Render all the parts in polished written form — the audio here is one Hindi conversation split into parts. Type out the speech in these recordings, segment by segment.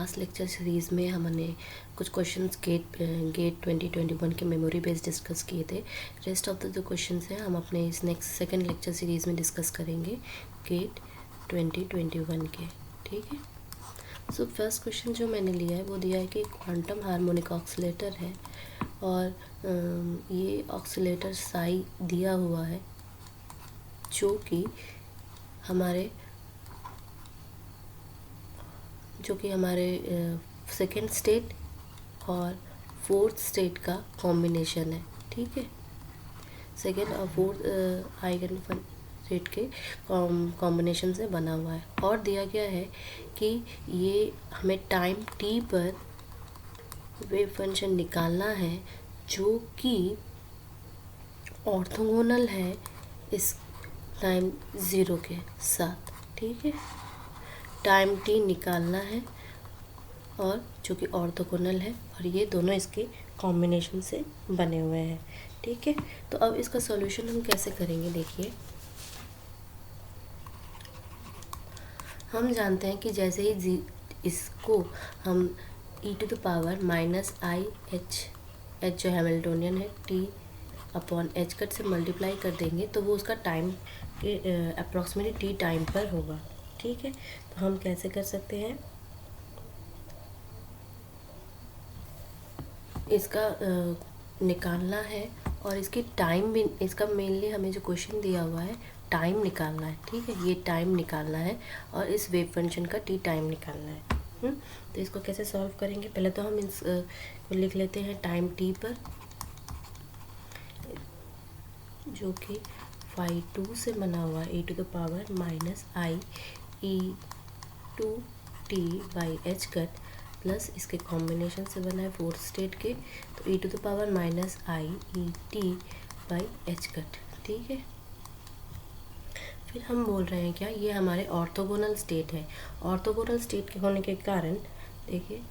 लास्ट लेक्चर सीरीज़ में हमने कुछ क्वेश्चंस गेट 2021 के मेमोरी बेस्ड डिस्कस किए थे। रेस्ट ऑफ द जो क्वेश्चंस हैं हम अपने इस नेक्स्ट सेकंड लेक्चर सीरीज़ में डिस्कस करेंगे गेट 2021 के। ठीक है। सो फर्स्ट क्वेश्चन जो मैंने लिया है वो दिया है कि क्वांटम हार्मोनिक ऑक्सीलेटर है और ये ऑक्सीलेटर साई दिया हुआ है जो कि हमारे सेकेंड स्टेट और फोर्थ स्टेट का कॉम्बिनेशन है। ठीक है, सेकेंड और फोर्थ आइगन स्टेट के कॉम्बिनेशन से बना हुआ है और दिया गया है कि ये हमें टाइम t पर वेव फंक्शन निकालना है जो कि ऑर्थोगोनल है इस टाइम 0 के साथ। ठीक है, टाइम t निकालना है और जो कि ऑर्थोगोनल है और ये दोनों इसके कॉम्बिनेशन से बने हुए हैं। ठीक है, तो अब इसका सॉल्यूशन हम कैसे करेंगे, देखिए हम जानते हैं कि जैसे ही इसको हम e⁻⁻ℏ जो हैमिल्टोनियन है t/h कट से मल्टीप्लाई कर देंगे तो वो उसका टाइम के अप्रॉक्सीमेटली t टाइम पर होगा। ठीक है, तो हम कैसे कर सकते हैं, इसका निकालना है और इसकी टाइम भी, इसका मेनली हमें जो क्वेश्चन दिया हुआ है टाइम निकालना है। ठीक है, ये टाइम निकालना है और इस वेव फंक्शन का t टाइम निकालना है। तो इसको कैसे सॉल्व करेंगे, पहले तो हम इसको लिख लेते हैं टाइम t पर, जो कि फाई 2 से बना हुआ है e⁻⁻e2t/h कट प्लस इसके कॉम्बिनेशन से बना है फोर्थ स्टेट के, तो e⁻⁻iet/h कट। ठीक है, फिर हम बोल रहे हैं क्या, ये हमारे ऑर्थोगोनल स्टेट है। ऑर्थोगोनल स्टेट के होने के कारण देखिए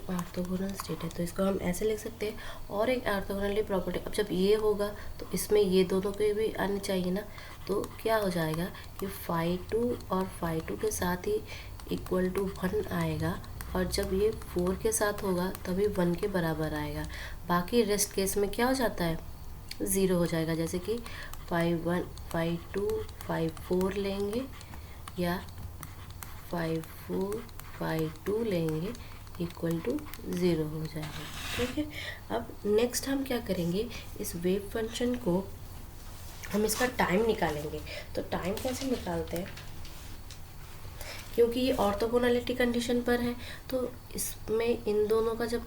ऑर्थोगोनल स्टेट है तो इसको हम ऐसे लिख सकते हैं। और एक ऑर्थोगोनलिटी प्रॉपर्टी, अब जब ये होगा तो इसमें ये दोनों के भी आने चाहिए ना, तो क्या हो जाएगा कि फाई 2 और फाई 2 के साथ ही इक्वल टू 1 आएगा और जब ये 4 के साथ होगा तभी 1 के बराबर आएगा। बाकी रेस्ट केस में क्या हो जाता है, 0 हो जाएगा। जैसे कि फाई 1 फाई 2 फाई 4 लेंगे या फाई 4 फाई 2 लेंगे इक्वल टू 0 हो जाएगा। ठीक है, अब नेक्स्ट हम क्या करेंगे, इस वेव फंक्शन को हम इसका टाइम निकालेंगे। तो टाइम कैसे निकालते हैं, क्योंकि ये ऑर्थोगोनलिटी कंडीशन पर है तो इसमें इन दोनों का जब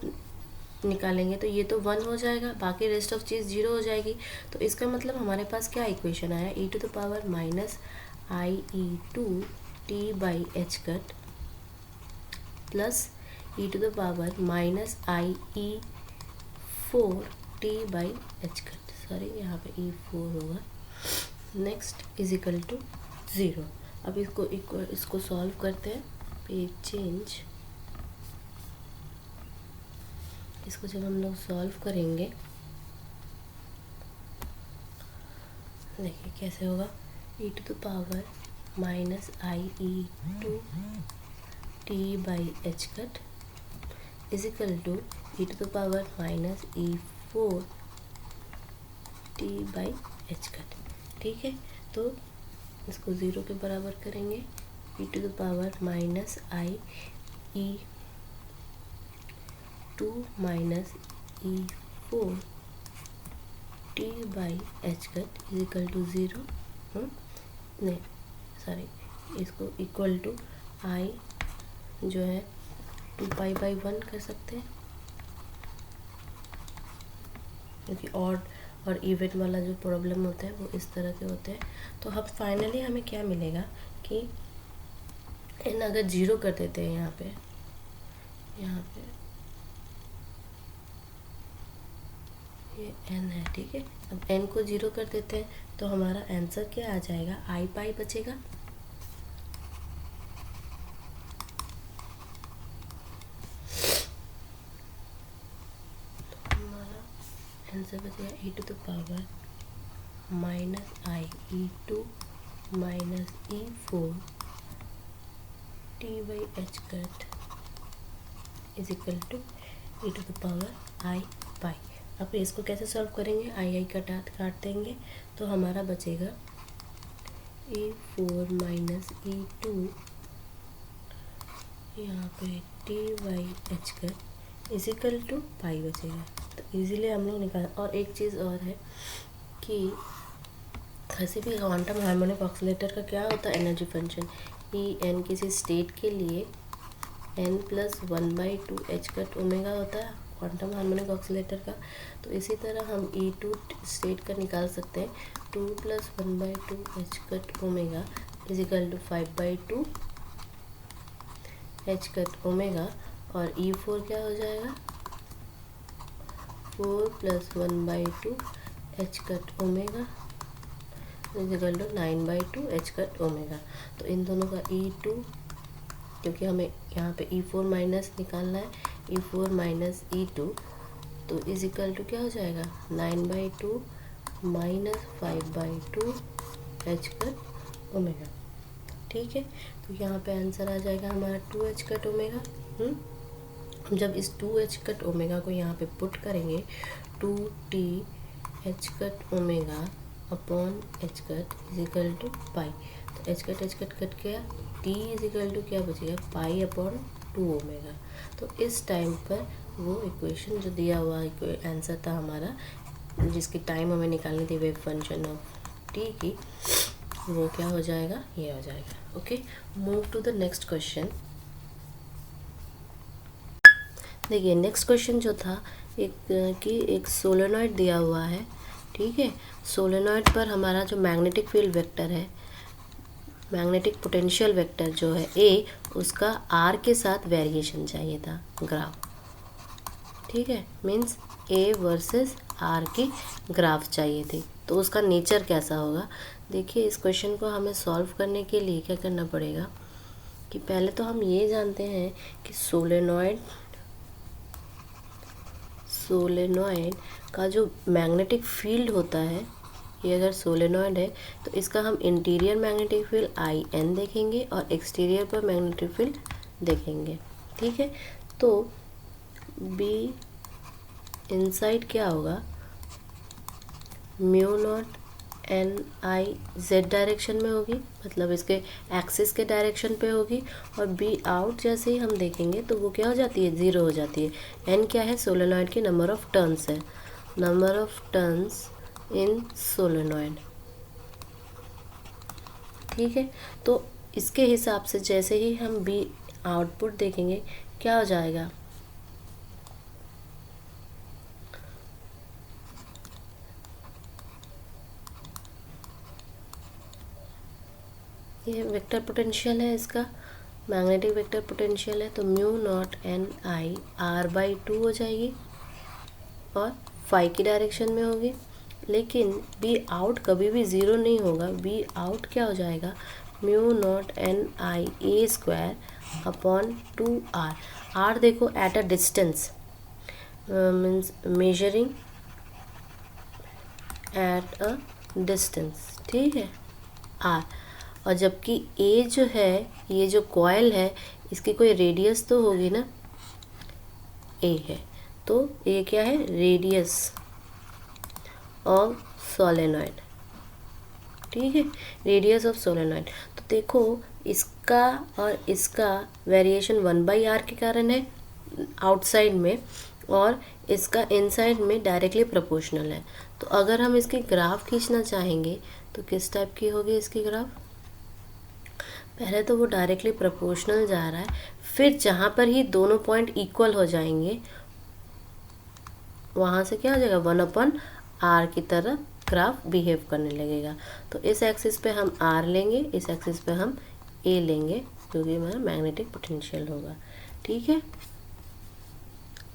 निकालेंगे तो ये तो 1 हो जाएगा, बाकी रेस्ट ऑफ चीज़ 0 हो जाएगी। तो इसका मतलब हमारे पास क्या इक्वेशन आया, e⁻⁻ie2t/h cut plus e⁻⁻ie4t/h cut, sorry यहाँ पे e4 होगा, नेक्स्ट इज इक्वल टू 0। अब इसको सॉल्व करते हैं, पेज चेंज। इसको जब हम लोग सॉल्व करेंगे देखिए कैसे होगा, e⁻⁻ie2t/h cut is equal to e⁻⁻e4t/h cut. ठीक है, तो इसको 0 के बराबर करेंगे, e⁻⁻e2 - e4t/h cut is equal to 0। नहीं सॉरी, इसको इक्वल टू i जो है 2π/1 कर सकते हैं, क्योंकि ऑड और इवेंट वाला जो प्रॉब्लम होता है वो इस तरह के होते हैं। तो अब फाइनली हमें क्या मिलेगा कि n अगर 0 कर देते हैं यहाँ पे ये n है। ठीक है, अब n को 0 कर देते हैं तो हमारा आंसर क्या आ जाएगा, i बचेगा। आंसर बचेगा e to the power minus i e2 minus e4 t by h cut is equal to e to the power i pi. अब इसको कैसे सॉल्व करेंगे, आई काट देंगे तो हमारा बचेगा e4 माइनस e2 यहाँ पे t by h cut is equal to pi बचेगा। तो इजीली हम लोग निकाल। और एक चीज़ और है कि किसी भी क्वांटम हार्मोनिक ऑक्सीलेटर का क्या होता है एनर्जी फंक्शन, ई एन किसी स्टेट के लिए n plus 1/2 H cut omega होता है क्वांटम हार्मोनिक ऑक्सीलेटर का। तो इसी तरह हम E2 स्टेट का निकाल सकते हैं 2 plus 1/2 H cut omega is equal to 5/2 H cut omega. और E4 क्या हो जाएगा 4 plus 1/2 H cut omega is equal to 9/2 H cut omega. तो इन दोनों का E2, क्योंकि हमें यहाँ पे E4 माइनस निकालना है, E4 माइनस E2 तो इज इक्वल टू क्या हो जाएगा 9/2 माइनस 5/2 एच कट ओमेगा। ठीक है, तो यहाँ पे आंसर आ जाएगा हमारा 2 एच कट ओमेगा। हम जब इस 2 एच कट ओमेगा को यहाँ पे पुट करेंगे 2t h cut omega upon h cut is equal to pi. तो एच कट कट गया, t इज इक्वल टू क्या बचेगा पाई अपॉन 2 ओमेगा। तो इस टाइम पर वो इक्वेशन जो दिया हुआ आंसर था हमारा, जिसकी टाइम हमें निकालनी थी वेव फंक्शन ऑफ t की, वो क्या हो जाएगा, ये हो जाएगा। Okay, move to the next question. देखिए नेक्स्ट क्वेश्चन जो था एक सोलेनॉइड दिया हुआ है। ठीक है, सोलेनॉइड पर हमारा जो मैग्नेटिक फील्ड वेक्टर है, मैग्नेटिक पोटेंशियल वेक्टर जो है ए, उसका आर के साथ वेरिएशन चाहिए था ग्राफ। ठीक है, मीन्स ए वर्सेस आर की ग्राफ चाहिए थी। तो उसका नेचर कैसा होगा, देखिए इस क्वेश्चन को हमें सॉल्व करने के लिए क्या करना पड़ेगा कि पहले तो हम ये जानते हैं कि सोलेनॉइड का जो मैग्नेटिक फील्ड होता है, ये अगर सोलेनॉइड है तो इसका हम interior magnetic field I N देखेंगे और एक्सटीरियर पर मैग्नेटिक फील्ड देखेंगे। ठीक है, तो बी इनसाइड क्या होगा, mu naught N I Z direction में होगी, मतलब इसके एक्सिस के डायरेक्शन पे होगी। और बी आउट जैसे ही हम देखेंगे तो वो क्या हो जाती है, ज़ीरो हो जाती है। एन क्या है, सोलेनॉइड की नंबर ऑफ टर्न्स है, number of turns in solenoid. ठीक है, तो इसके हिसाब से जैसे ही हम बी आउटपुट देखेंगे क्या हो जाएगा, ये वेक्टर पोटेंशियल है, इसका मैग्नेटिक वेक्टर पोटेंशियल है। तो म्यू नॉट एन आई R/2 हो जाएगी और फाई की डायरेक्शन में होगी। लेकिन बी आउट कभी भी ज़ीरो नहीं होगा, बी आउट क्या हो जाएगा, mu naught N I A square upon 2r। R देखो at a distance, means measuring at a distance. ठीक है, आर। और जबकि ए जो है, ये जो कॉइल है, इसकी कोई रेडियस तो होगी ना, ए है, तो ये क्या है, रेडियस ऑफ सोलेनॉइड। ठीक है, रेडियस ऑफ सोलेनॉइड। तो देखो इसका और इसका वेरिएशन 1/r के कारण है आउटसाइड में, और इसका इनसाइड में डायरेक्टली प्रोपोर्शनल है। तो अगर हम इसकी ग्राफ खींचना चाहेंगे तो किस टाइप की होगी इसकी ग्राफ, पहले तो वो डायरेक्टली प्रोपोर्शनल जा रहा है, फिर जहाँ पर ही दोनों पॉइंट इक्वल हो जाएंगे वहाँ से क्या हो जाएगा, 1/r की तरह ग्राफ बिहेव करने लगेगा। तो इस एक्सिस पे हम r लेंगे, इस एक्सिस पे हम a लेंगे, क्योंकि हमारा मैग्नेटिक पोटेंशियल होगा। ठीक है,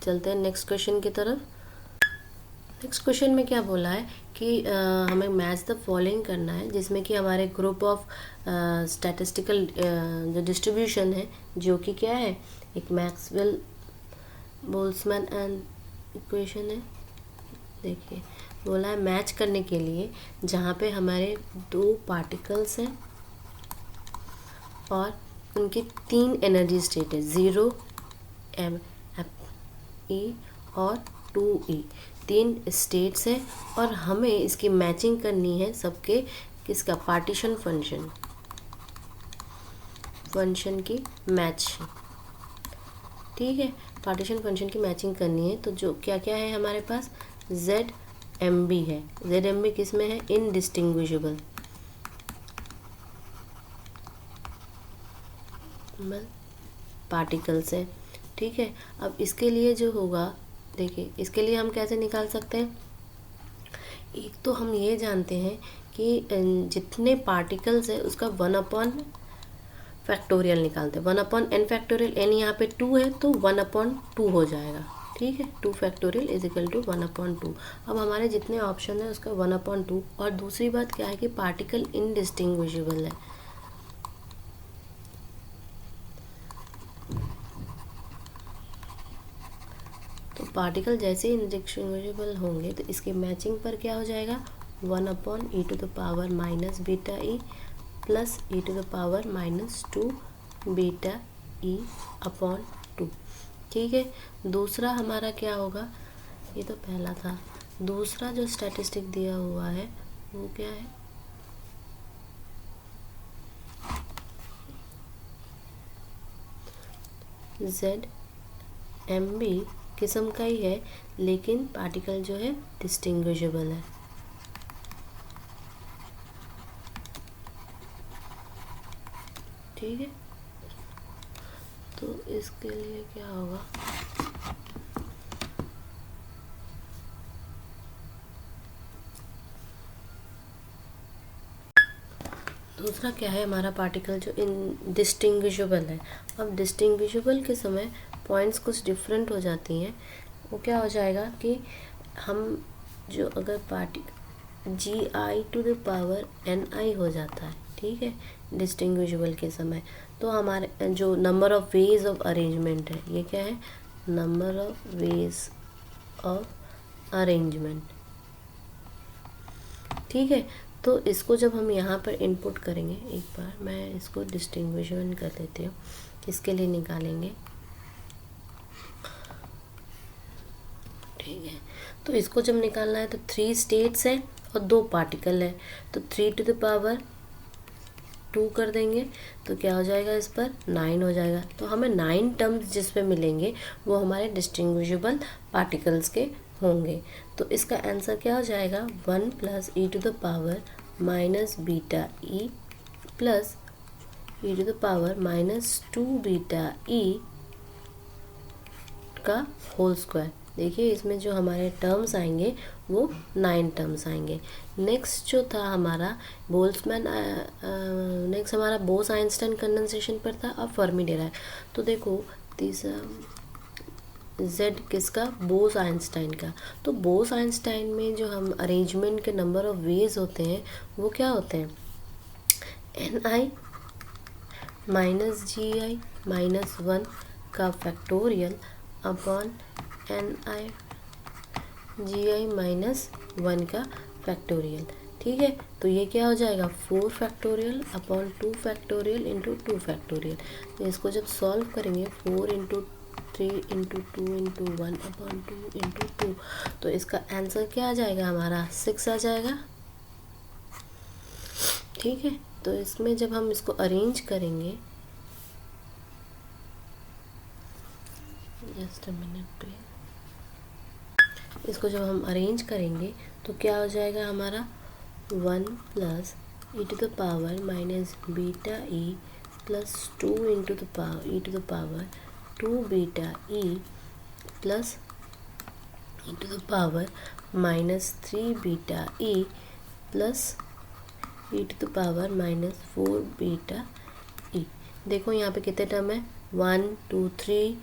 चलते हैं नेक्स्ट क्वेश्चन की तरफ। नेक्स्ट क्वेश्चन में क्या बोला है कि हमें मैच द फॉलोइंग करना है, जिसमें कि हमारे ग्रुप ऑफ स्टैटिस्टिकल जो डिस्ट्रीब्यूशन है, जो कि क्या है, एक मैक्सवेल बोल्ट्जमैन एंड इक्वेशन है, देखिए बोला है मैच करने के लिए जहाँ पे हमारे 2 पार्टिकल्स हैं और उनकी 3 एनर्जी स्टेट है, 0 एम ई और 2 ई, 3 स्टेट्स हैं और हमें इसकी मैचिंग करनी है सबके किसका, पार्टीशन फंक्शन की मैच, ठीक है। पार्टीशन फंक्शन की मैचिंग करनी है तो जो क्या क्या है हमारे पास, जेड एम बी है। जेड एम बी किस में है, इनडिस्टिंग्विशेबल पार्टिकल्स है, ठीक है। अब इसके लिए जो होगा, देखिए इसके लिए हम कैसे निकाल सकते हैं, एक तो हम ये जानते हैं कि जितने पार्टिकल्स है उसका 1/फैक्टोरियल निकालते हैं, 1/n फैक्टोरियल, n यहाँ पे 2 है तो 1/2 हो जाएगा, ठीक है। 2 फैक्टोरियल इज इक्वल टू 1/2। अब हमारे जितने ऑप्शन है उसका 1/2। और दूसरी बात क्या है कि पार्टिकल इनडिस्टिंग्विशेबल है, तो पार्टिकल जैसे इनडिस्टिंग्विशेबल होंगे तो इसके मैचिंग पर क्या हो जाएगा, 1/e⁻ beta E plus e⁻ -2 beta e/2, ठीक है। दूसरा हमारा क्या होगा, ये तो पहला था, दूसरा जो स्टैटिस्टिक दिया हुआ है वो क्या है, जेड एम बी किस्म का ही है लेकिन पार्टिकल जो है डिस्टिंग्विशेबल है, ठीक है। तो इसके लिए क्या होगा, दूसरा क्या है हमारा, पार्टिकल जो डिस्टिंग्विशेबल है। अब डिस्टिंग्विशेबल के समय पॉइंट्स कुछ डिफरेंट हो जाती हैं, वो क्या हो जाएगा कि हम जो अगर gi⁻n हो जाता है, ठीक है, डिस्टिंग्विशेबल के समय, तो हमारे जो number of ways of arrangement है, ये क्या है, number of ways of arrangement, ठीक है। तो इसको जब हम यहाँ पर इनपुट करेंगे, एक बार मैं इसको डिस्टिंग्विशन कर देती हूँ, इसके लिए निकालेंगे, ठीक है। तो इसको जब निकालना है तो 3 स्टेट्स हैं और 2 पार्टिकल है, तो 3⁻² कर देंगे तो क्या हो जाएगा, इस पर 9 हो जाएगा। तो हमें 9 टर्म्स जिसमें मिलेंगे वो हमारे डिस्टिंग्विशेबल पार्टिकल्स के होंगे। तो इसका आंसर क्या हो जाएगा, 1 + e⁻ beta E plus e⁻ -2 beta ई का होल स्क्वायर। देखिए इसमें जो हमारे टर्म्स आएंगे वो 9 टर्म्स आएंगे। नेक्स्ट जो था हमारा बोल्ट्जमैन, नेक्स्ट हमारा बोस आइंस्टाइन कंडेंसेशन पर था, अब फर्मी डिराक। तो देखो तीसरा जेड किसका, बोस आइंस्टाइन का। तो बोस आइंस्टाइन में जो हम अरेंजमेंट के नंबर ऑफ वेज होते हैं वो क्या होते हैं, ni -gi-1 का फैक्टोरियल अपॉन ni gi-1 का फैक्टोरियल, ठीक है। तो ये क्या हो जाएगा, 4 factorial upon 2 factorial into 2 factorial. तो इसको जब सॉल्व करेंगे 4 × 3 × 2 × 1 अपॉन 2 × 2, तो इसका आंसर क्या आ जाएगा हमारा, 6 आ जाएगा, ठीक है। तो इसमें जब हम इसको अरेंज करेंगे, जस्ट अ मिनट प्लीज, इसको जब हम अरेंज करेंगे तो क्या हो जाएगा हमारा, 1 + e⁻ beta E plus 2 × e⁻2 beta E plus e⁻−3 beta E plus e⁻−4 beta ई। देखो यहाँ पे कितने टर्म है, 1 2 3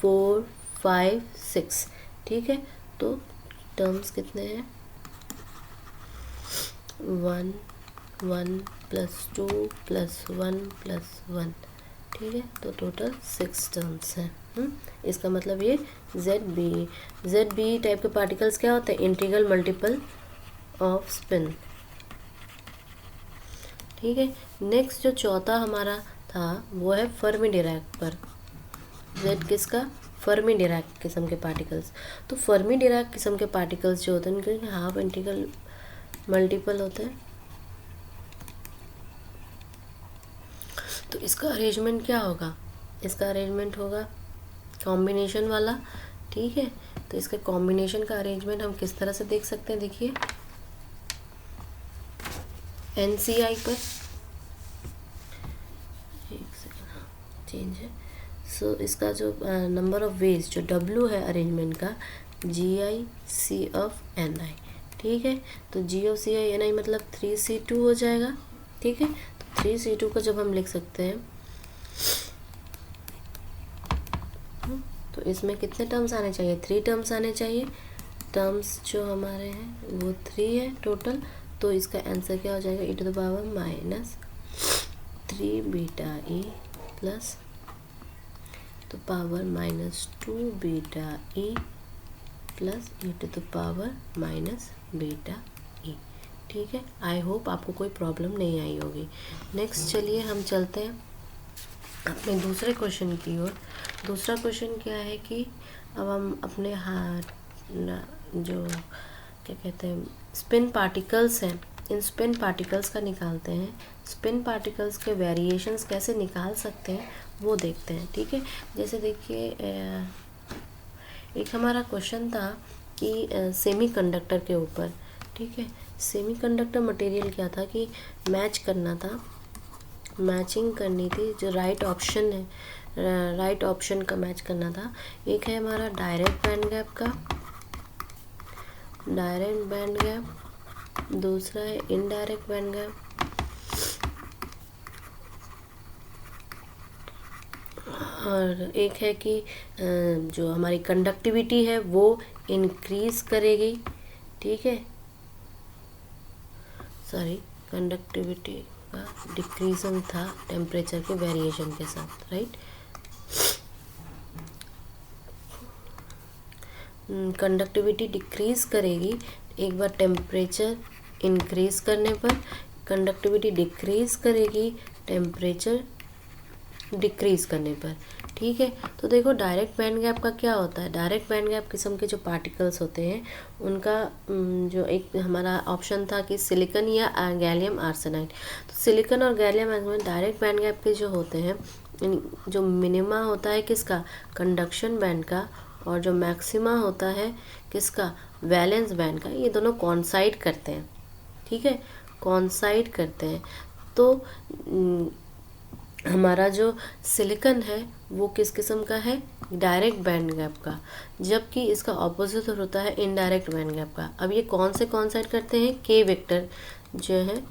4 5 6, ठीक है। तो टर्म्स कितने हैं, 1 1 + 2 + 1 + 1, ठीक है। तो टोटल 6 टर्म्स हैं। इसका मतलब ये जेड बी टाइप के पार्टिकल्स क्या होते हैं, इंटीग्रल मल्टीपल ऑफ स्पिन। ठीक है, नेक्स्ट जो चौथा हमारा था वो है फर्मी डिराक पर। जेड किसका, फर्मी डिराक किस्म के पार्टिकल्स। तो फर्मी डिराक किस्म के पार्टिकल्स जो होते हैं उनके हाफ इंटीग्रल मल्टीपल होते हैं। तो इसका अरेंजमेंट क्या होगा, इसका अरेंजमेंट होगा कॉम्बिनेशन वाला। ठीक है, तो इसके कॉम्बिनेशन का अरेंजमेंट हम किस तरह से देख सकते हैं, देखिए NCI पर एक सेकेंड चेंज है। सो इसका जो नंबर ऑफ वेज जो W है अरेंजमेंट का, GI ऑफ NI। ठीक है, तो G ऑफ CI NI मतलब 3C2 हो जाएगा। ठीक है, तो 3C2 को जब हम लिख सकते हैं तो इसमें कितने टर्म्स आने चाहिए, 3 टर्म्स आने चाहिए। टर्म्स जो हमारे हैं वो 3 है टोटल। तो इसका आंसर क्या हो जाएगा, e⁻³ beta E plus (-2 beta E plus e⁻⁻β E। ठीक है, आई होप आपको कोई प्रॉब्लम नहीं आई होगी। नेक्स्ट चलिए हम चलते हैं अपने दूसरे क्वेश्चन की ओर। दूसरा क्वेश्चन क्या है कि अब हम अपने जो क्या कहते हैं स्पिन पार्टिकल्स हैं, इन स्पिन पार्टिकल्स का निकालते हैं। स्पिन पार्टिकल्स के वेरिएशंस कैसे निकाल सकते हैं वो देखते हैं। ठीक है, जैसे देखिए एक हमारा क्वेश्चन था कि सेमीकंडक्टर के ऊपर। ठीक है, सेमीकंडक्टर मटेरियल क्या था कि मैच करना था, मैचिंग करनी थी। जो राइट ऑप्शन है, राइट ऑप्शन का मैच करना था। एक है हमारा डायरेक्ट बैंड गैप का, डायरेक्ट बैंड गैप, दूसरा है इनडायरेक्ट बैंड गैप, और एक है कि जो हमारी कंडक्टिविटी है वो इंक्रीज करेगी। ठीक है, सॉरी कंडक्टिविटी का डिक्रीजन था टेम्परेचर के वेरिएशन के साथ, राइट। कंडक्टिविटी डिक्रीज करेगी एक बार टेम्परेचर इंक्रीज करने पर, कंडक्टिविटी डिक्रीज करेगी टेम्परेचर डिक्रीज करने पर। ठीक है, तो देखो डायरेक्ट बैंड गैप का क्या होता है। डायरेक्ट बैंड गैप किस्म के जो पार्टिकल्स होते हैं उनका जो एक हमारा ऑप्शन था कि सिलिकॉन या गैलियम आर्सेनाइड। तो सिलिकॉन और gallium arsenide direct band gap के जो होते हैं, जो मिनिमा होता है किसका, कंडक्शन बैंड का, और जो मैक्सिमा होता है किसका, वैलेंस बैंड का, ये दोनों कॉन्साइड करते हैं। ठीक है, कॉन्साइड करते हैं। तो हमारा जो सिलिकॉन है वो किस किस्म का है, डायरेक्ट बैंड गैप का, जबकि इसका ऑपोजिट होता है इनडायरेक्ट बैंड गैप का। अब ये कौन से कॉन्साइड करते हैं, के वेक्टर जो है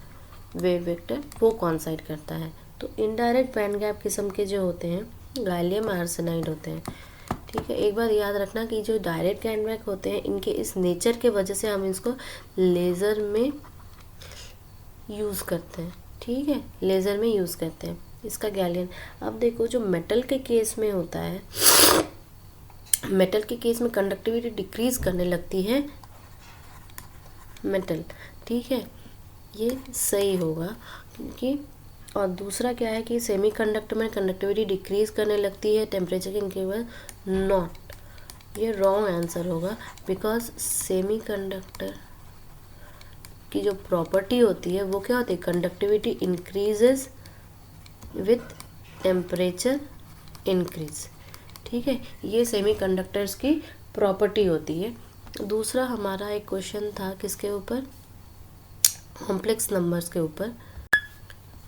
वेव वेक्टर वो कॉन्साइड करता है। तो इनडायरेक्ट बैंड गैप किस्म के जो होते हैं गैलियम आर्सेनाइड होते हैं। ठीक है, एक बार याद रखना कि जो डायरेक्ट बैंड गैप होते हैं इनके इस नेचर के वजह से हम इसको लेज़र में यूज़ करते हैं। ठीक है, लेज़र में यूज़ करते हैं इसका गैलियम। अब देखो जो मेटल के केस में होता है, मेटल के केस में कंडक्टिविटी डिक्रीज करने लगती है मेटल। ठीक है, ये सही होगा क्योंकि, और दूसरा क्या है कि सेमीकंडक्टर में कंडक्टिविटी डिक्रीज करने लगती है टेम्परेचर के इनके बाद, नॉट, ये रॉन्ग आंसर होगा। बिकॉज सेमीकंडक्टर की जो प्रॉपर्टी होती है वो क्या होती है, conductivity increases with temperature increase. ठीक है, ये सेमीकंडक्टर्स की प्रॉपर्टी होती है। दूसरा हमारा एक क्वेश्चन था किसके ऊपर, कॉम्प्लेक्स नंबर्स के ऊपर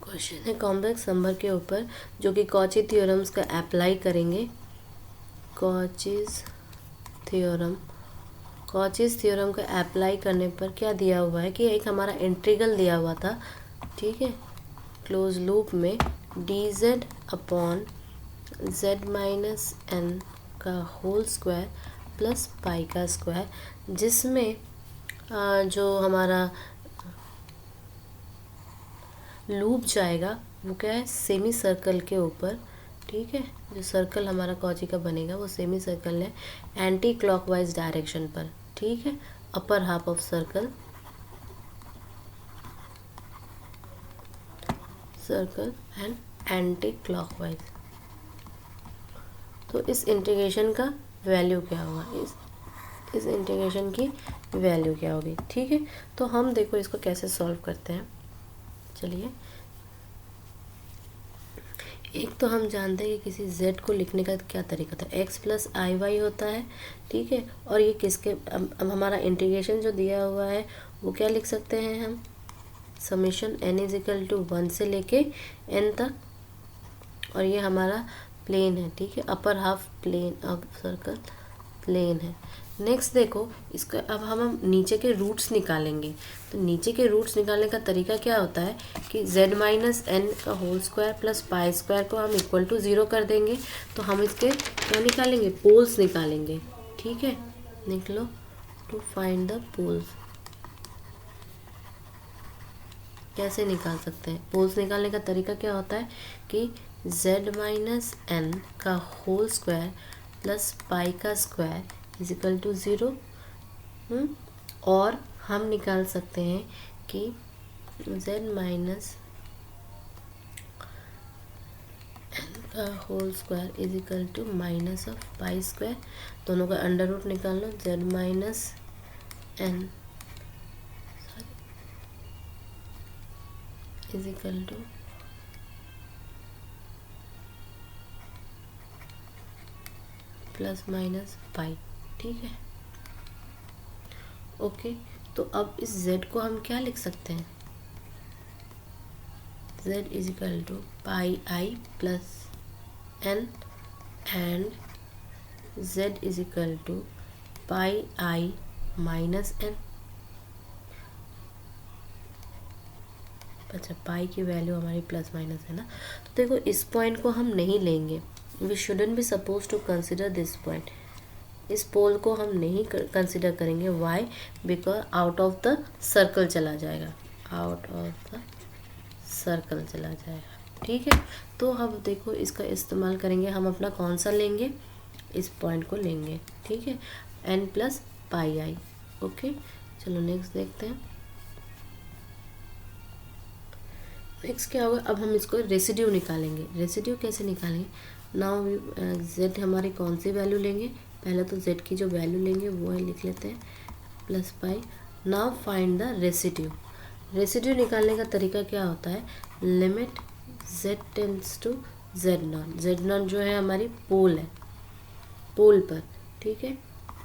क्वेश्चन है, कॉम्प्लेक्स नंबर के ऊपर, जो कि कॉची थ्योरम्स का अप्लाई करेंगे। कॉचीज थ्योरम का अप्लाई करने पर क्या दिया हुआ है कि एक हमारा इंटीग्रल दिया हुआ था। ठीक है, क्लोज लूप में dz upon z minus n का होल स्क्वायर प्लस पाई का स्क्वायर, जिसमें जो हमारा लूप जाएगा वो क्या है, सेमी सर्कल के ऊपर। ठीक है। जो सर्कल हमारा कॉची का बनेगा वो सेमी सर्कल है एंटी क्लॉकवाइज डायरेक्शन पर, ठीक है। Upper half of circle and anti clockwise. तो इस इंटीग्रेशन का वैल्यू क्या होगा, इस इंटीग्रेशन की वैल्यू क्या होगी, ठीक है। तो हम देखो इसको कैसे सॉल्व करते हैं। चलिए, एक तो हम जानते हैं कि किसी z को लिखने का क्या तरीका था, x प्लस आई वाई होता है, ठीक है। और ये किसके, अब हमारा इंटीग्रेशन जो दिया हुआ है वो क्या लिख सकते हैं हम, summation n is equal to 1 से लेके n तक, और ये हमारा प्लेन है, ठीक है। Upper half plane of circle plane है। नेक्स्ट देखो इसको, अब हम नीचे के रूट्स निकालेंगे। तो नीचे के रूट्स निकालने का तरीका क्या होता है कि z माइनस एन का whole square plus pi square को हम इक्वल टू 0 कर देंगे। तो हम इसके क्या निकालेंगे, पोल्स निकालेंगे, ठीक है। लिख लो, टू फाइंड द पोल्स। कैसे निकाल सकते हैं पोल्स, निकालने का तरीका क्या होता है कि z माइनस एन का होल स्क्वायर प्लस पाई का स्क्वायर इज इक्वल टू 0। और हम निकाल सकते हैं कि z माइनस एन का whole square is equal to minus of pi square. दोनों का अंडर रूट निकाल लो, z minus N is equal to plus minus pi, ठीक है। ओके, तो अब इस z को हम क्या लिख सकते हैं, z is equal to pi I plus N and z is equal to pi I minus N. अच्छा, पाई की वैल्यू हमारी प्लस माइनस है ना। तो देखो इस पॉइंट को हम नहीं लेंगे, we shouldn't be suppose to consider this point. इस पोल को हम नहीं कंसिडर करेंगे, why, because out of the circle चला जाएगा, आउट ऑफ द सर्कल चला जाएगा, ठीक है। तो अब देखो इसका इस्तेमाल करेंगे हम, अपना कौन सा लेंगे, इस पॉइंट को लेंगे, ठीक है, एन प्लस पाई आई। ओके, चलो नेक्स्ट देखते हैं। नेक्स्ट क्या होगा, अब हम इसको रेसिड्यू निकालेंगे। रेसिड्यू कैसे निकालेंगे, नाउ z हमारी कौन सी वैल्यू लेंगे, पहले तो z की जो वैल्यू लेंगे वो है, लिख लेते हैं plus pi. Now find the residue. Residue निकालने का तरीका क्या होता है, limit z tends to z0। z0 जो है हमारी पोल है, पोल पर, ठीक है,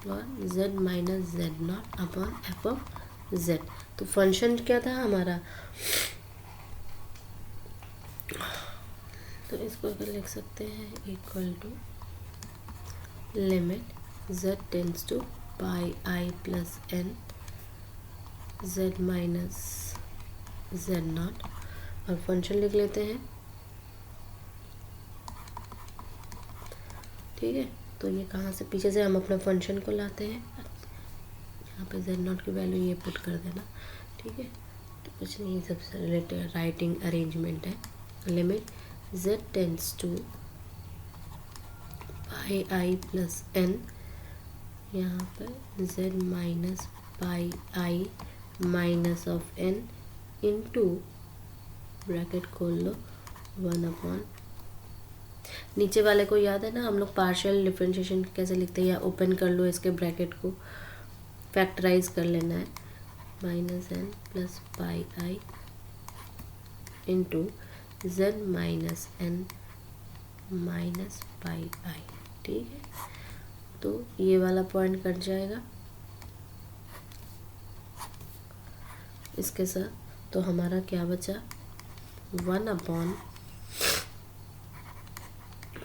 और z minus z0 upon f of z। तो फंक्शन क्या था हमारा, तो इसको अगर लिख सकते हैं equal to limit z tends to pi I plus n z minus z0, और फंक्शन लिख लेते हैं, ठीक है। तो ये कहाँ से, पीछे से हम अपना फंक्शन को लाते हैं, यहाँ पे z0 की वैल्यू ये पुट कर देना, ठीक है। तो कुछ नहीं, सबसे रिलेटेड राइटिंग अरेंजमेंट है। Limit z tends to pi I plus n, यहाँ पर z minus pi I minus of n into bracket खोल लो 1 अपॉन, नीचे वाले को याद है ना हम लोग पार्शियल डिफरेंशिएशन कैसे लिखते हैं, या ओपन कर लो इसके ब्रैकेट को, फैक्टराइज कर लेना है, minus N plus pi I into z minus N minus pi I, ठीक है। तो ये वाला पॉइंट कट जाएगा इसके साथ, तो हमारा क्या बचा, 1 अपॉन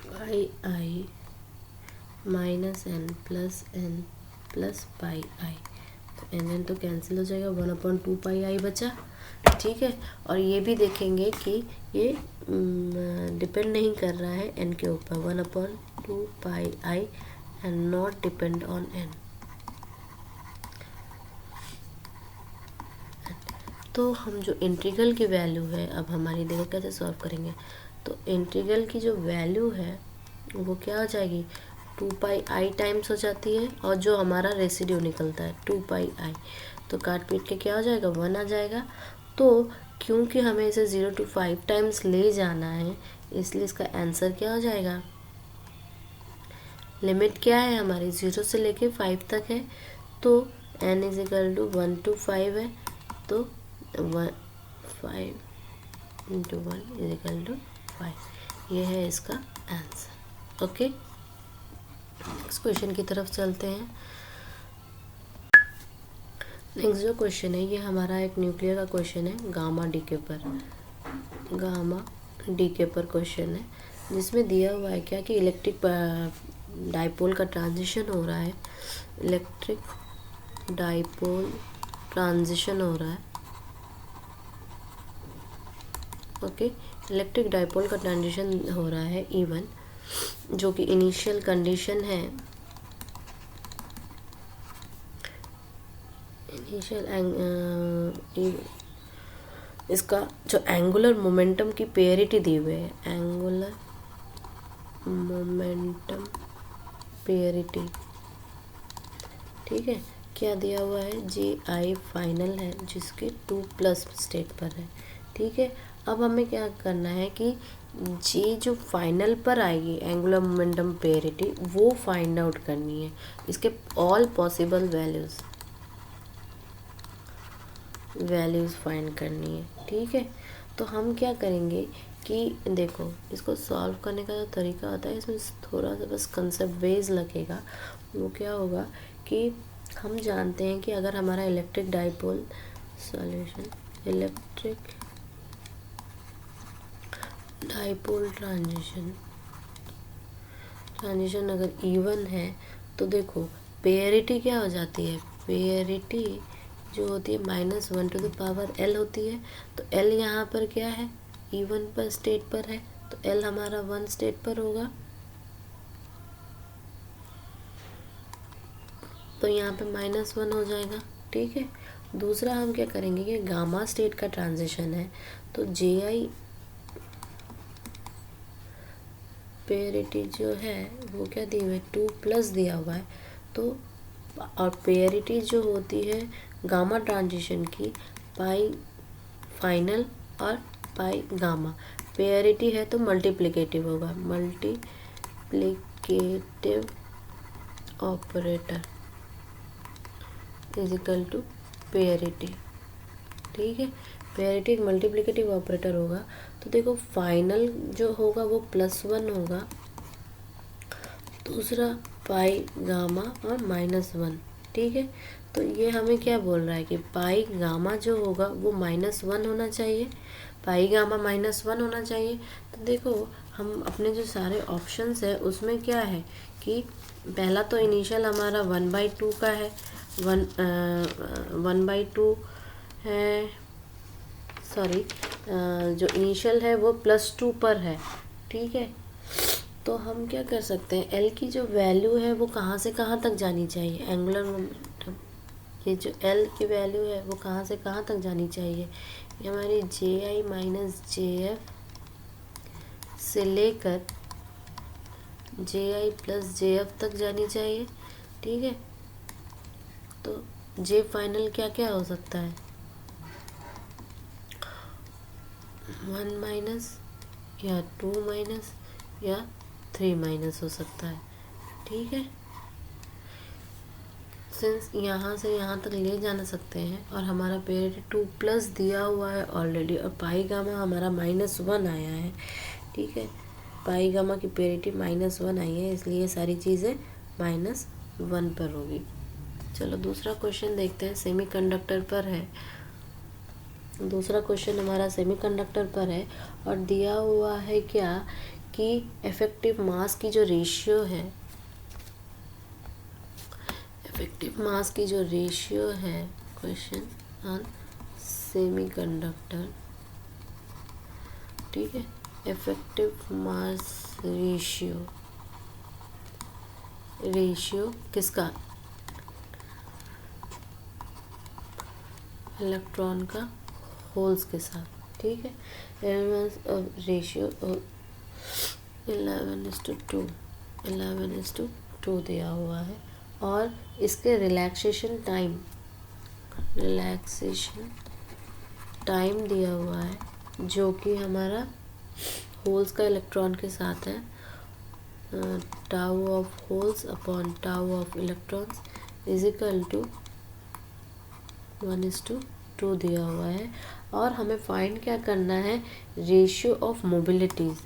पाई आई माइनस एन प्लस पाई आई। तो एन तो कैंसिल हो जाएगा, 1 अपॉन 2 पाई आई बचा, ठीक है। और ये भी देखेंगे कि ये डिपेंड नहीं कर रहा है n के ऊपर, 1 upon 2 pi I and not depend on n। तो हम जो इंटीग्रल की वैल्यू है अब हमारी, देखो कैसे सॉल्व करेंगे, तो इंटीग्रल की जो वैल्यू है वो क्या हो जाएगी, 2πi टाइम्स हो जाती है, और जो हमारा रेसिड्यू निकलता है 2πi, तो काट पीट के क्या हो जाएगा, 1 आ जाएगा। तो क्योंकि हमें इसे 0 to 5 टाइम्स ले जाना है, इसलिए इसका आंसर क्या हो जाएगा, लिमिट क्या है हमारी 0 से लेके 5 तक है, तो n is equal to 1 to 5 है, तो 5 इंटू 1 इज इक्वल टू 5। ये है इसका आंसर। ओके, नेक्स्ट क्वेश्चन की तरफ चलते हैं। नेक्स्ट जो क्वेश्चन है ये हमारा एक न्यूक्लियर का क्वेश्चन है, गामा डीके पर क्वेश्चन है, जिसमें दिया हुआ है क्या कि इलेक्ट्रिक डाइपोल का ट्रांजिशन हो रहा है, इलेक्ट्रिक डाइपोल ट्रांजिशन हो रहा है। ओके, इलेक्ट्रिक डाइपोल का ट्रांजिशन हो रहा है E1, जो कि इनिशियल कंडीशन है, इसका जो एंगुलर मोमेंटम की पेयरिटी दी हुई है, एंगुलर मोमेंटम पेयरिटी, ठीक है, क्या दिया हुआ है, Ji फाइनल है जिसके 2+ स्टेट पर है। ठीक है, अब हमें क्या करना है कि J जो फाइनल पर आएगी एंगुलर मोमेंटम पेयरिटी, वो फाइंड आउट करनी है, इसके ऑल पॉसिबल वैल्यूज़ फाइंड करनी है। ठीक है, तो हम क्या करेंगे कि देखो, इसको सॉल्व करने का जो तरीका होता है, इसमें थोड़ा सा बस कंसेप्ट बेस लगेगा। वो क्या होगा कि हम जानते हैं कि अगर हमारा electric dipole solution, electric dipole transition अगर E1 है, तो देखो पेयरिटी क्या हो जाती है, पेयरिटी जो होती है -1 to the power L होती है। तो L यहाँ पर क्या है, E1 पर स्टेट पर है, तो L हमारा 1 स्टेट पर होगा, तो यहाँ पे -1 हो जाएगा। ठीक है, दूसरा हम क्या करेंगे कि गामा स्टेट का ट्रांजिशन है, तो Ji पेयरिटी जो है वो क्या दी हुई है, 2+ दिया हुआ है, तो और पेयरिटी जो होती है गामा ट्रांजिशन की, पाई फाइनल और पाई गामा, पेयरिटी है तो मल्टीप्लिकेटिव होगा, multiplicative operator is equal to parity. ठीक है, पेयरिटी एक मल्टीप्लिकेटिव ऑपरेटर होगा, तो देखो फाइनल जो होगा वो +1 होगा, दूसरा पाई गामा और -1। ठीक है, तो ये हमें क्या बोल रहा है कि पाई गामा जो होगा वो -1 होना चाहिए, पाई गामा -1 होना चाहिए। तो देखो हम अपने जो सारे ऑप्शंस है उसमें क्या है कि पहला तो इनिशियल हमारा 1/2 का है, 1/2 है, सॉरी जो इनिशियल है वो +2 पर है। ठीक है, तो हम क्या कर सकते हैं, L की जो वैल्यू है वो कहाँ से कहाँ तक जानी चाहिए, एंगुलर मोमेंटम, ये जो L की वैल्यू है वो कहाँ से कहाँ तक जानी चाहिए, ये हमारी Ji - Jf से लेकर Ji + Jf तक जानी चाहिए। ठीक है, तो J फाइनल क्या क्या हो सकता है, 1- या 2- या 3- हो सकता है। ठीक है, सिंस यहाँ से यहाँ तक ले जाना सकते हैं, और हमारा पेरिटी 2+ दिया हुआ है ऑलरेडी, और पाई गामा हमारा -1 आया है। ठीक है, पाई गामा की पेरिटी -1 आई है, इसलिए सारी चीज़ें -1 पर होगी। चलो दूसरा क्वेश्चन देखते हैं, सेमीकंडक्टर पर है। दूसरा क्वेश्चन हमारा सेमीकंडक्टर पर है, और दिया हुआ है क्या कि इफेक्टिव मास की जो रेशियो है, इफेक्टिव मास की जो रेशियो है, क्वेश्चन ऑन सेमीकंडक्टर। ठीक है, इफेक्टिव मास रेशियो किसका, इलेक्ट्रॉन का होल्स के साथ। ठीक है। रेशियो 11:2, 11:2 दिया हुआ है। और इसके रिलैक्सेशन टाइम दिया हुआ है जो कि हमारा होल्स का इलेक्ट्रॉन के साथ है, tau of holes upon tau of electrons is equal to 1:2 दिया हुआ है। और हमें फाइंड क्या करना है, रेशियो ऑफ मोबिलिटीज़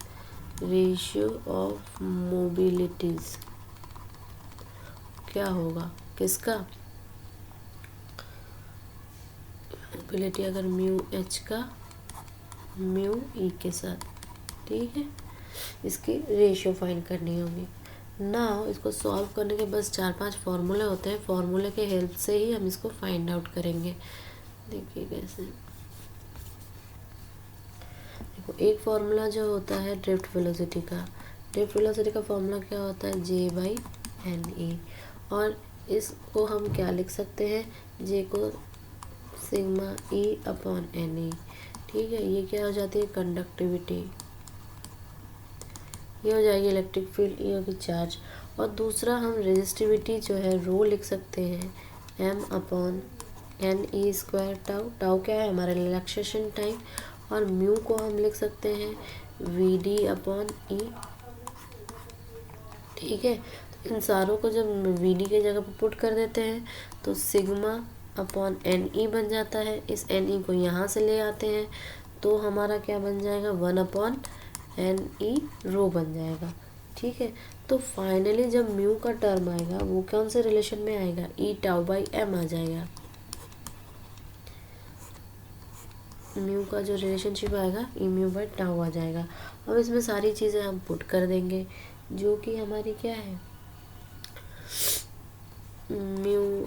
क्या होगा, किसका, मोबिलिटी अगर म्यू एच का म्यू ई के साथ, ठीक है। इसकी रेशियो फाइंड करनी होगी ना। इसको सॉल्व करने के बस 4-5 फार्मूले होते हैं, फार्मूले के हेल्प से ही हम इसको फाइंड आउट करेंगे। देखिए कैसे, देखो एक फार्मूला जो होता है ड्रिफ्ट वेलोसिटी का फार्मूला क्या होता है, J/NE। और इसको हम क्या लिख सकते हैं, J को सिग्मा E/NE, ठीक है। ये क्या हो जाती है, कंडक्टिविटी, ये हो जाएगी इलेक्ट्रिक फील्ड, ये होगी चार्ज। और दूसरा हम रेजिस्टिविटी जो है रो लिख सकते हैं M/NE² टाउ क्या है, हमारा रिलैक्सेशन टाइम। और म्यू को हम लिख सकते हैं VD/E, ठीक है। इन सारों को जब VD के जगह पर पुट कर देते हैं तो सिग्मा/NE बन जाता है। इस NE को यहाँ से ले आते हैं तो हमारा क्या बन जाएगा, 1/NE रो बन जाएगा, ठीक है। तो फाइनली जब म्यू का टर्म आएगा वो कौन से रिलेशन में आएगा, E/τ/M आ जाएगा। म्यू का जो रिलेशनशिप आएगा E/μ/τ आ जाएगा। अब इसमें सारी चीज़ें हम पुट कर देंगे जो कि हमारी क्या है, μH/μE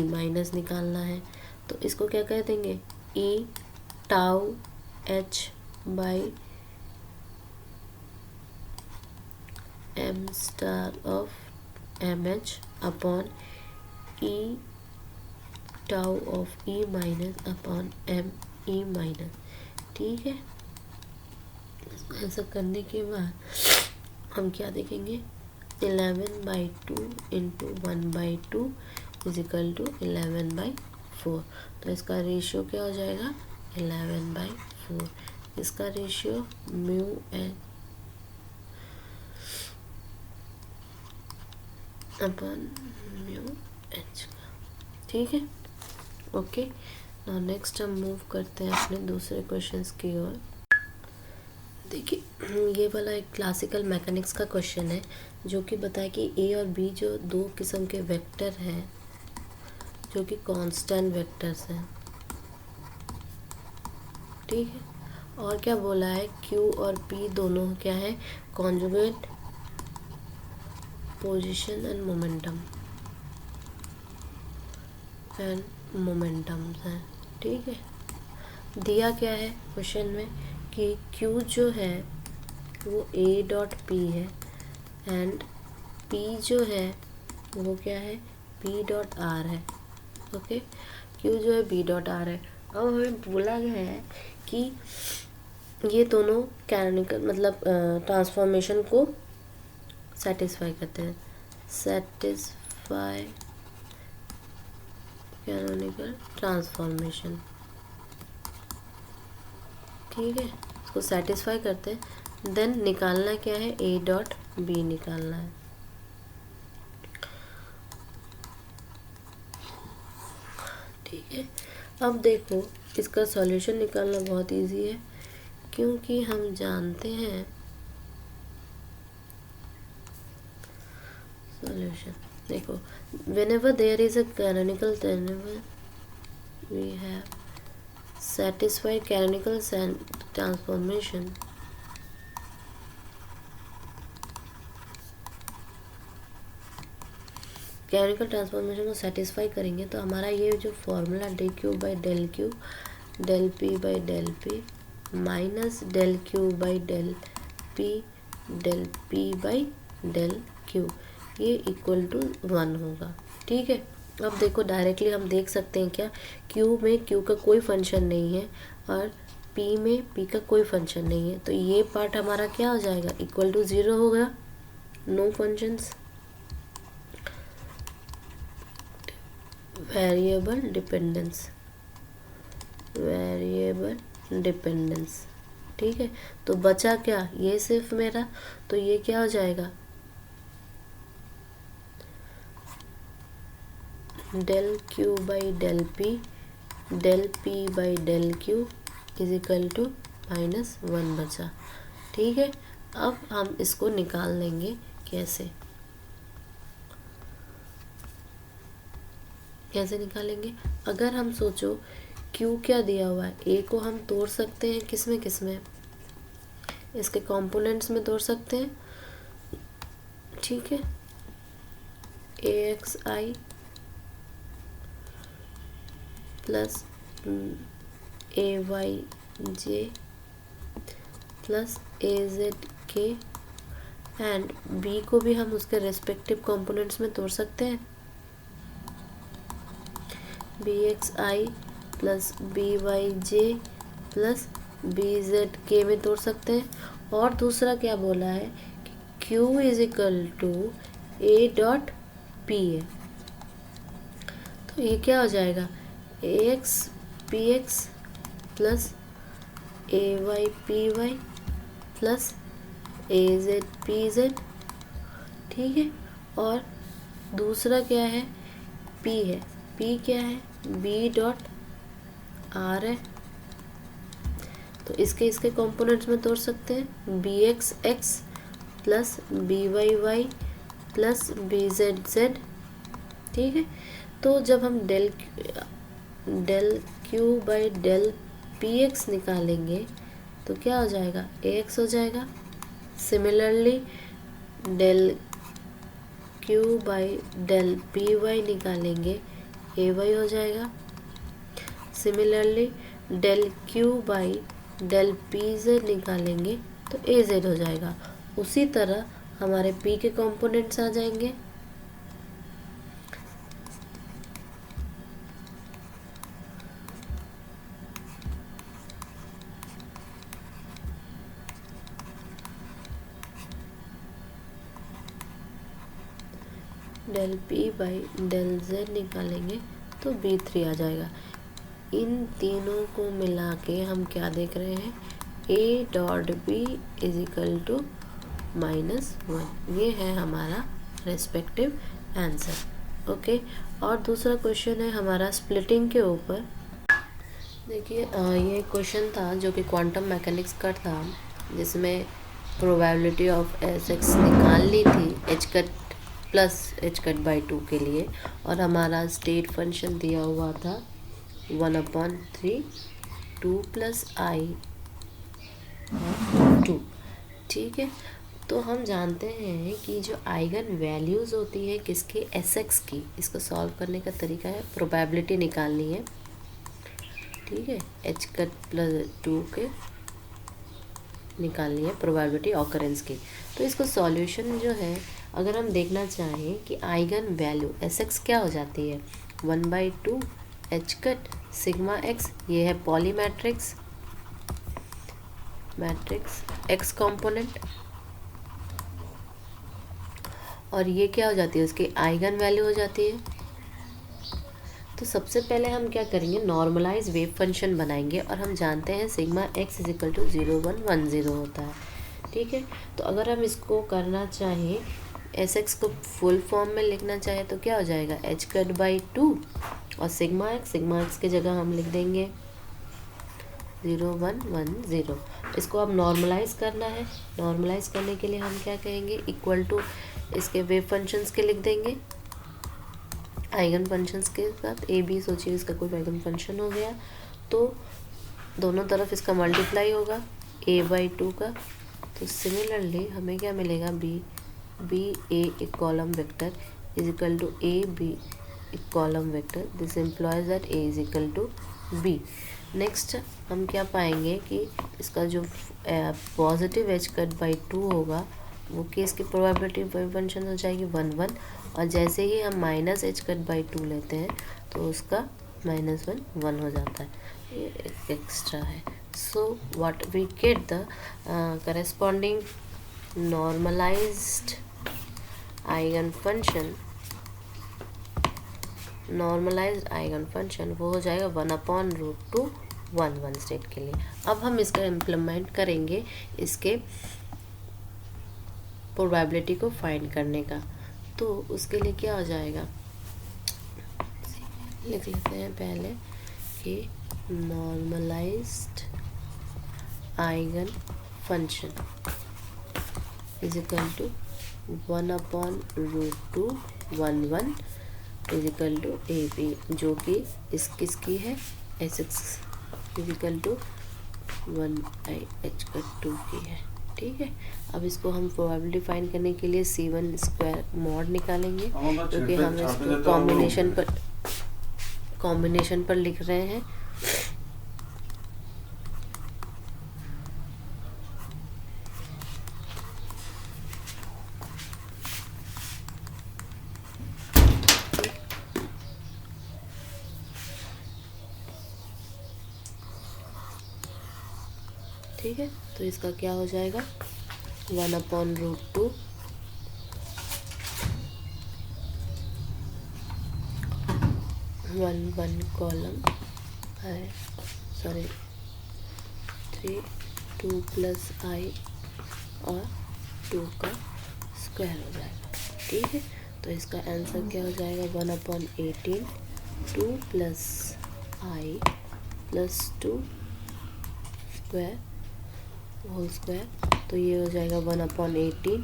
माइनस निकालना है। तो इसको क्या कह देंगे, E/τH/M⁻MH अपॉन E/τ/E- ठीक है। ऐसा करने के बाद हम क्या देखेंगे, 11/2 इंटू 1/2 इज इक्वल टू 11/4। तो इसका रेशियो क्या हो जाएगा, 11/4। इसका रेशियो म्यू एच अपन म्यू एच का, ठीक है। ओके, नाउ नेक्स्ट हम मूव करते हैं अपने दूसरे क्वेश्चंस की ओर। देखिए ये वाला एक क्लासिकल मैकेनिक्स का क्वेश्चन है जो कि बताए कि ए और बी जो दो किस्म के वेक्टर हैं जो कि कांस्टेंट वेक्टर्स हैं, ठीक है। और क्या बोला है, क्यू और पी दोनों क्या है, कॉन्जुगेट पोजीशन एंड मोमेंटम्स हैं, ठीक है। दिया क्या है क्वेश्चन में कि Q जो है वो A.P है एंड P जो है वो क्या है, P.R है, ओके। Q जो है B.R है। अब हमें बोला गया है कि ये दोनों कैनोनिकल मतलब ट्रांसफॉर्मेशन को सेटिस्फाई करते हैं, कैनोनिकल ट्रांसफॉर्मेशन, ठीक है। इसको सेटिस्फाई करते हैं। देन निकालना क्या है, A.B निकालना है, ठीक है। अब देखो इसका सॉल्यूशन निकालना बहुत इजी है क्योंकि हम जानते हैं सॉल्यूशन। देखो whenever there is a canonical we have satisfied canonical transformation, canonical transformation को सेटिस्फाई करेंगे तो हमारा ये जो formula dQ/δQ δP/δP minus δQ/δP δP/δQ ये इक्वल टू 1 होगा, ठीक है। अब देखो डायरेक्टली हम देख सकते हैं क्या, क्यू में क्यू का कोई फंक्शन नहीं है और पी में पी का कोई फंक्शन नहीं है, तो ये पार्ट हमारा क्या हो जाएगा, इक्वल टू 0 हो गया, no functions, variable dependence, variable dependence. ठीक है, तो बचा क्या, ये सिर्फ मेरा, तो ये क्या हो जाएगा, del q by del p by del q is equal to -1 बचा। ठीक है, अब हम इसको निकाल लेंगे, कैसे निकालेंगे, अगर हम सोचो Q क्या दिया हुआ है, A को हम तोड़ सकते हैं किसमें इसके कंपोनेंट्स में तोड़ सकते हैं। ठीक है, AXI plus AYJ plus AZK and B को भी हम उसके रेस्पेक्टिव कंपोनेंट्स में तोड़ सकते हैं, BXI plus BYJ plus BZK में तोड़ सकते हैं। और दूसरा क्या बोला है कि Q is equal to A dot P है, तो ये क्या हो जाएगा, AX PX plus AY PY plus AZ PZ। ठीक है, और दूसरा क्या है, P है, P क्या है, B डॉट R है, तो इसके कंपोनेंट्स में तोड़ सकते हैं, BXX plus BYY plus BZZ। ठीक है, तो जब हम del Q by del PX निकालेंगे तो क्या हो जाएगा, AX हो जाएगा। Similarly del Q by del PY निकालेंगे, AY हो जाएगा। Similarly del Q by del PZ निकालेंगे तो AZ हो जाएगा। उसी तरह हमारे P के कंपोनेंट्स आ जाएंगे, del P by del Z निकालेंगे तो B3 आ जाएगा। इन तीनों को मिला के हम क्या देख रहे हैं, A dot B is equal to -1, ये है हमारा रेस्पेक्टिव आंसर। ओके, और दूसरा क्वेश्चन है हमारा स्प्लिटिंग के ऊपर। देखिए ये क्वेश्चन था जो कि क्वांटम मैकेनिक्स का था, जिसमें प्रोबेबिलिटी ऑफ SX निकालनी थी h cut plus h cut by 2 के लिए, और हमारा स्टेट फंक्शन दिया हुआ था 1/3 2 प्लस i 2। ठीक है, तो हम जानते हैं कि जो आइगन वैल्यूज़ होती है किसकी, SX की, इसको सॉल्व करने का तरीका है प्रोबेबिलिटी निकालनी है। ठीक है, h कट प्लस 2 के निकालनी है प्रोबेबिलिटी ऑकरेंस की। तो इसको सॉल्यूशन जो है, अगर हम देखना चाहें कि आइगन वैल्यू SX क्या हो जाती है, 1/2 h कट सिग्मा x, ये है पॉली मैट्रिक्स x कंपोनेंट, और ये क्या हो जाती है, उसकी आइगन वैल्यू हो जाती है। तो सबसे पहले हम क्या करेंगे, नॉर्मलाइज वेव फंक्शन बनाएंगे, और हम जानते हैं sigma x is equal to 0,1,10 होता है। ठीक है, तो अगर हम इसको करना चाहें, SX को फुल फॉर्म में लिखना चाहे तो क्या हो जाएगा, h कट बाई 2 और सिग्मा x की जगह हम लिख देंगे 0,1,10। इसको अब नॉर्मलाइज करना है, नॉर्मलाइज करने के लिए हम क्या कहेंगे, इक्वल टू इसके वेव फंक्शंस के लिख देंगे, आइगन फंक्शंस के साथ ए बी, सोचिए इसका कोई आइगन फंक्शन हो गया तो दोनों तरफ इसका मल्टीप्लाई होगा a/2 का। तो सिमिलरली हमें क्या मिलेगा, बी ए एक column vector is equal to A B एक column vector, this implies that A is equal to B. Next हम क्या पाएंगे कि इसका जो पॉजिटिव h कट बाई 2 होगा वो केस की प्रोबेबिलिटी फंक्शन हो जाएगी 1 1, और जैसे ही हम माइनस एच कट बाई 2 लेते हैं तो उसका -1 1 हो जाता है, ये एक एक्स्ट्रा है. So what we get the corresponding normalised eigenfunction, normalised eigenfunction वो हो जाएगा 1/√2 1 1 स्टेट के लिए. अब हम इसका इम्प्लीमेंट करेंगे इसके प्रोबेबिलिटी को फाइंड करने का. तो उसके लिए क्या हो जाएगा, लिख लेते हैं पहले कि normalised eigenfunction is equal to 1/√2 1 1 is equal to A B, जो कि किसकी है, S X is equal to 1/h2 की है. ठीक है. अब इसको हम प्रोबेबिलिटी फाइंड करने के लिए C1 स्क्वायर मॉड निकालेंगे, क्योंकि हम इसको कॉम्बिनेशन पर लिख रहे हैं. ठीक है. तो इसका क्या हो जाएगा 1/√2 1 1 कॉलम है, सॉरी 3 2 प्लस आई और 2 का स्क्वायर हो जाएगा. ठीक है. तो इसका आंसर क्या हो जाएगा 1/18 2 प्लस आई प्लस 2 स्क्वायर होल स्क्वायर. तो ये हो जाएगा 1/18.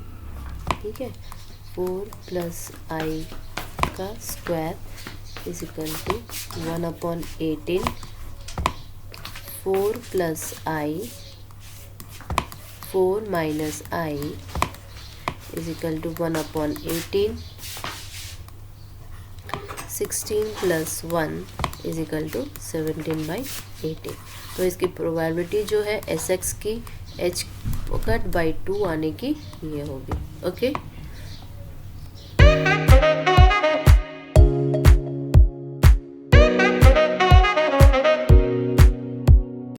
ठीक है. 4 प्लस आई का square is equal to 1/18 4 plus i 4 minus i is equal to 1/18 16 plus 1 is equal to 17/18. तो इसकी प्रोबेबिलिटी जो है एस एक्स की एच कट बाई 2 आने की ये होगी. ओके.